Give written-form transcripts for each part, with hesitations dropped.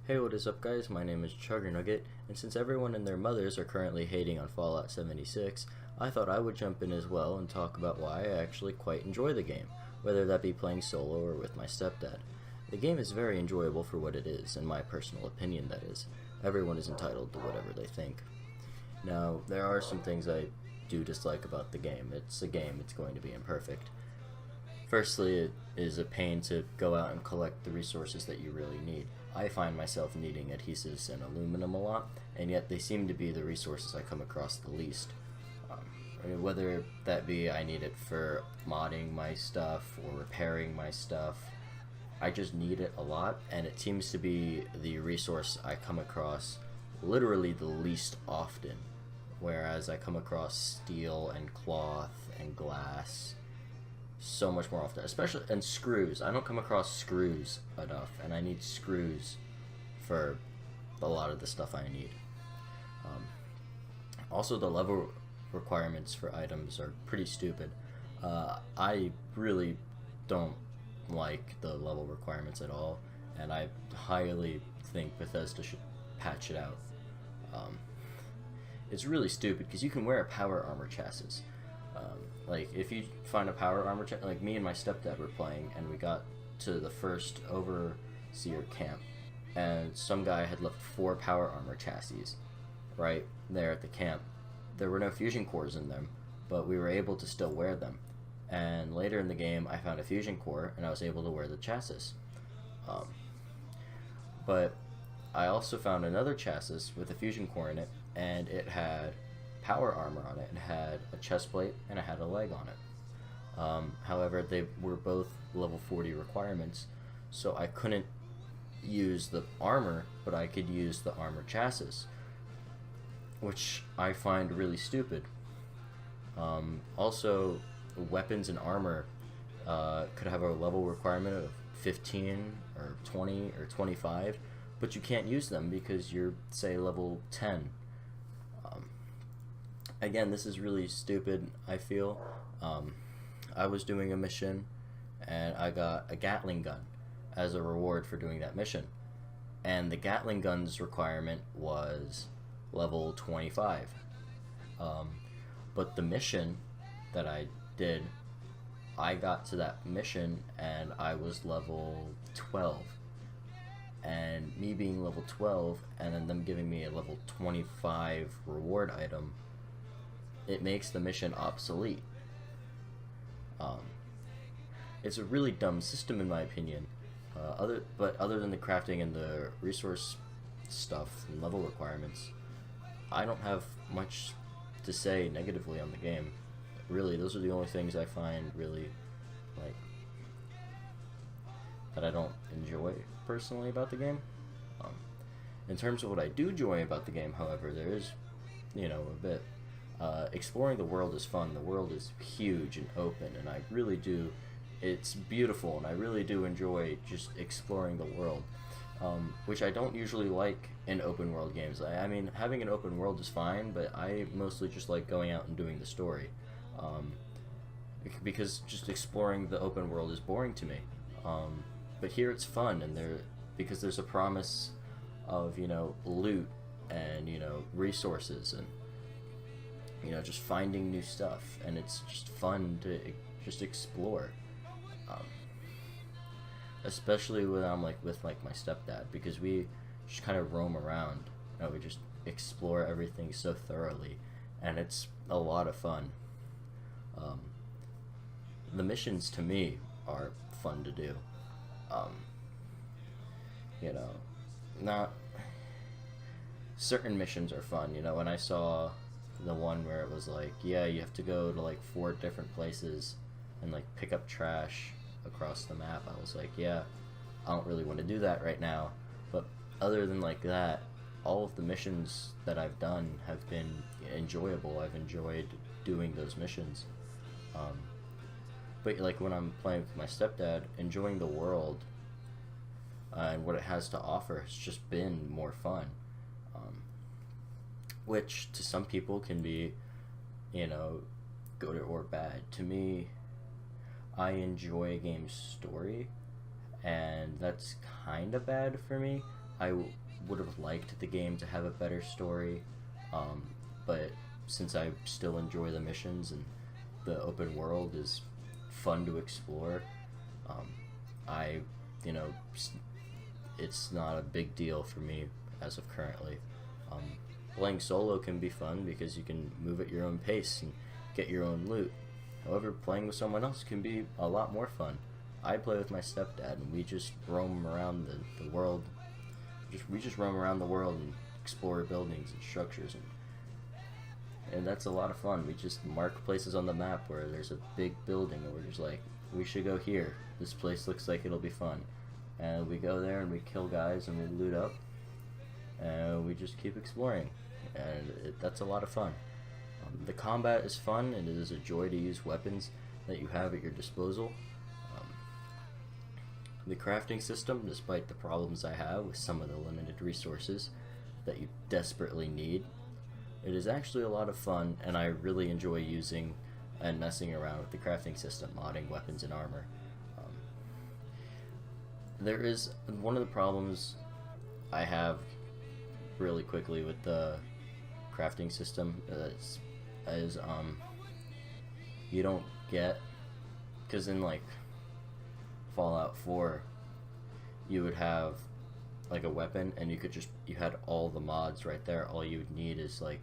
Hey, what is up guys? My name is ChuggerNugget, and since everyone and their mothers are currently hating on Fallout 76, I thought I would jump in as well and talk about why I actually quite enjoy the game, whether that be playing solo or with my stepdad. The game is very enjoyable for what it is, in my personal opinion that is. Everyone is entitled to whatever they think. Now, there are some things I do dislike about the game. It's a game, it's going to be imperfect. Firstly, it is a pain to go out and collect the resources that you really need. I find myself needing adhesives and aluminum a lot, and yet they seem to be the resources I come across the least. Whether that be I need it for modding my stuff or repairing my stuff, I just need it a lot, and it seems to be the resource I come across literally the least often, whereas I come across steel and cloth and glass so much more often, especially, and screws. I don't come across screws enough, and I need screws for a lot of the stuff I need. Also, the level requirements for items are pretty stupid. I really don't like the level requirements at all, and I highly think Bethesda should patch it out. It's really stupid because you can wear a power armor chassis. Like, if you find a power armor like me and my stepdad were playing, and we got to the first overseer camp, and some guy had left 4 power armor chassis right there at the camp. There were no fusion cores in them, but we were able to still wear them. And later in the game, I found a fusion core, and I was able to wear the chassis. But I also found another chassis with a fusion core in it, and it had power armor on it. It had a chest plate and it had a leg on it. However, they were both level 40 requirements, so I couldn't use the armor, but I could use the armor chassis, which I find really stupid. Also, weapons and armor could have a level requirement of 15 or 20 or 25, but you can't use them because you're, say, level 10. Again, this is really stupid, I feel. I was doing a mission, and I got a Gatling gun as a reward for doing that mission. And the Gatling gun's requirement was level 25. But the mission that I did, I got to that mission, and I was level 12. And me being level 12, and then them giving me a level 25 reward item, it makes the mission obsolete. It's a really dumb system in my opinion. Other than the crafting and the resource stuff and level requirements, I don't have much to say negatively on the game. Really, those are the only things I find really, like, that I don't enjoy personally about the game. In terms of what I do enjoy about the game, however, there is, a bit. Exploring the world is fun. The world is huge and open, and I really do. It's beautiful, and I really do enjoy just exploring the world, which I don't usually like in open world games. I mean, having an open world is fine, but I mostly just like going out and doing the story, because just exploring the open world is boring to me. But here it's fun, and because there's a promise of loot and resources and just finding new stuff, and it's just fun to just explore. Especially when I'm with my stepdad, because we just kind of roam around. We just explore everything so thoroughly, and it's a lot of fun. The missions to me are fun to do. Not certain missions are fun. When I saw the one where it was like, yeah, you have to go to 4 different places and pick up trash across the map, I was like, yeah, I don't really want to do that right now. But other than that, all of the missions that I've done have been enjoyable. I've enjoyed doing those missions. But when I'm playing with my stepdad, enjoying the world and what it has to offer has just been more fun. Which to some people can be, good or bad. To me, I enjoy a game's story, and that's kind of bad for me. would have liked the game to have a better story, but since I still enjoy the missions and the open world is fun to explore, I, you know, it's not a big deal for me as of currently. Playing solo can be fun because you can move at your own pace and get your own loot. However, playing with someone else can be a lot more fun. I play with my stepdad and we just roam around the world. We just roam around the world and explore buildings and structures, and that's a lot of fun. We just mark places on the map where there's a big building and we're just like, we should go here. This place looks like it'll be fun. And we go there and we kill guys and we loot up. And we just keep exploring. And that's a lot of fun. The combat is fun and it is a joy to use weapons that you have at your disposal. The crafting system, despite the problems I have with some of the limited resources that you desperately need, it is actually a lot of fun, and I really enjoy using and messing around with the crafting system, modding weapons and armor. There is one of the problems I have really quickly with the crafting system is you don't get, because in like Fallout 4 you would have like a weapon and you had all the mods right there. All you would need is like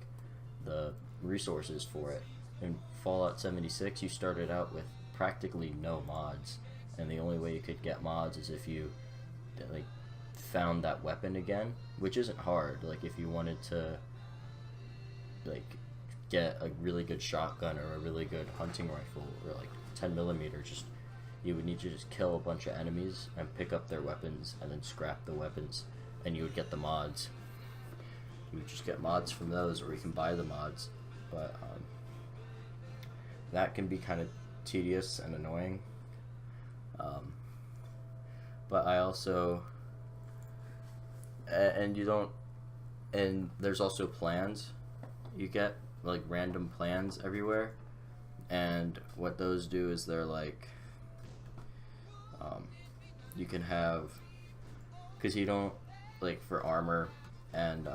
the resources for it. In Fallout 76 you started out with practically no mods, and the only way you could get mods is if you like found that weapon again, which isn't hard. Like if you wanted to like get a really good shotgun or a really good hunting rifle or like 10mm, just you would need to just kill a bunch of enemies and pick up their weapons and then scrap the weapons, and you would get the mods. You would just get mods from those, or you can buy the mods, but that can be kind of tedious and annoying. But I also, and there's also plans. You get like random plans everywhere, and what those do is they're like, you can have, because you don't, like for armor and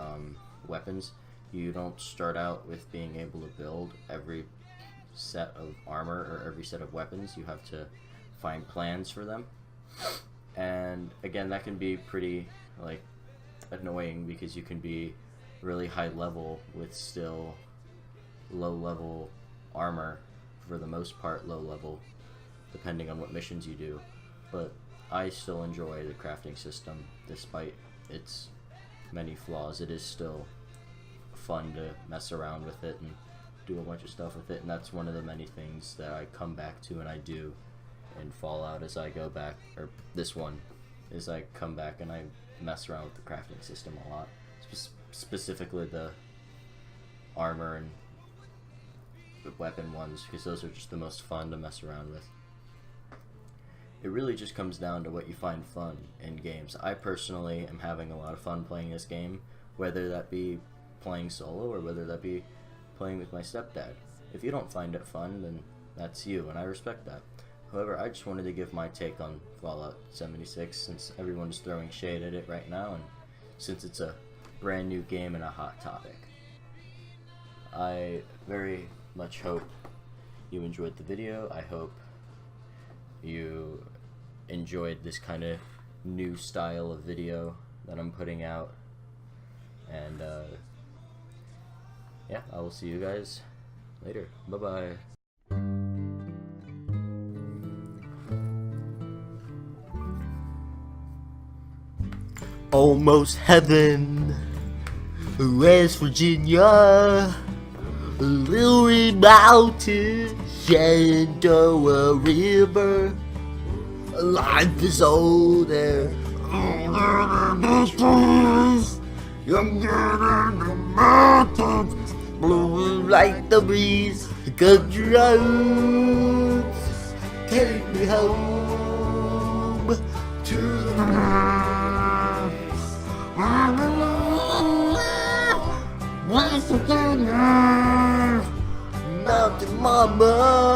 weapons, you don't start out with being able to build every set of armor or every set of weapons. You have to find plans for them, and again that can be pretty like annoying because you can be really high level with still low level armor, for the most part low level, depending on what missions you do. But I still enjoy the crafting system despite its many flaws. It is still fun to mess around with it and do a bunch of stuff with it, and that's one of the many things that I come back to and I do in Fallout as I go back, or this one, is I come back and I mess around with the crafting system a lot, specifically the armor and the weapon ones, because those are just the most fun to mess around with. It really just comes down to what you find fun in games. I personally am having a lot of fun playing this game, whether that be playing solo or whether that be playing with my stepdad. If you don't find it fun, then that's you, and I respect that. However, I just wanted to give my take on Fallout 76 since everyone's throwing shade at it right now, and since it's a brand new game and a hot topic. I very much hope you enjoyed the video. I hope you enjoyed this kind of new style of video that I'm putting out, and yeah, I will see you guys later. Bye bye. Almost heaven, West Virginia, Lurie Mountain, Shenandoah River. Life is older, younger than the trees, younger than the mountains, blue like the breeze. Country roads take me home to the West Virginia, Mountain Mama.